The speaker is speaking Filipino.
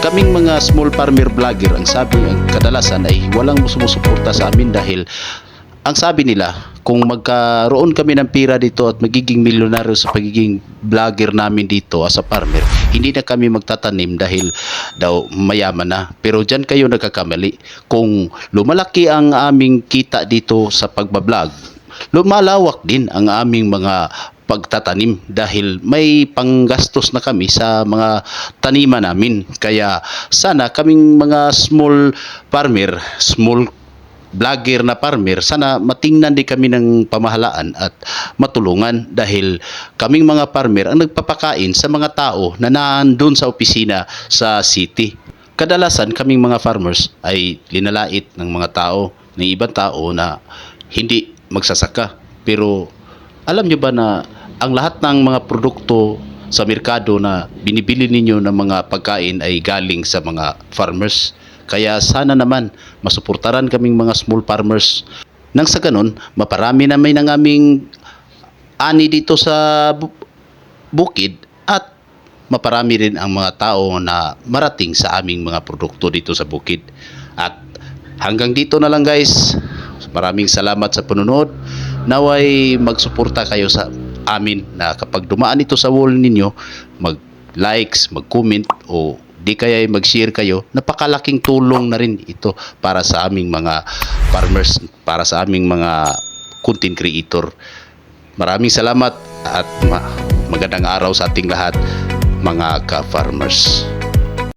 kaming mga small farmer vlogger, ang sabi ang kadalasan ay walang sumusuporta sa amin dahil ang sabi nila, kung magkaroon kami ng pira dito at magiging milyonaryo sa pagiging vlogger namin dito as a farmer, hindi na kami magtatanim dahil daw mayaman na. Pero dyan kayo nagkakamali. Kung lumalaki ang aming kita dito sa pagbablog, lumalawak din ang aming mga pagtatanim dahil may panggastos na kami sa mga taniman namin. Kaya sana kaming mga small farmer, small vlogger na farmer, sana matingnan din kami ng pamahalaan at matulungan dahil kaming mga farmer ang nagpapakain sa mga tao na nandun sa opisina sa city. Kadalasan kaming mga farmers ay linalait ng mga tao, ng ibang tao na hindi magsasaka. Pero alam nyo ba na ang lahat ng mga produkto sa merkado na binibili ninyo ng mga pagkain ay galing sa mga farmers? Kaya sana naman masuportaran kaming mga small farmers. Nang sa ganun, maparami namin ang aming ani dito sa bukid at maparami rin ang mga tao na marating sa aming mga produkto dito sa bukid. At hanggang dito na lang guys. Maraming salamat sa panunod. Naway magsuporta kayo sa amin na kapag dumaan ito sa wall ninyo, mag-likes, mag-comment o di kaya mag-share kayo. Napakalaking tulong na rin ito para sa aming mga farmers, para sa aming mga content creator. Maraming salamat at magandang araw sa ating lahat mga ka-farmers.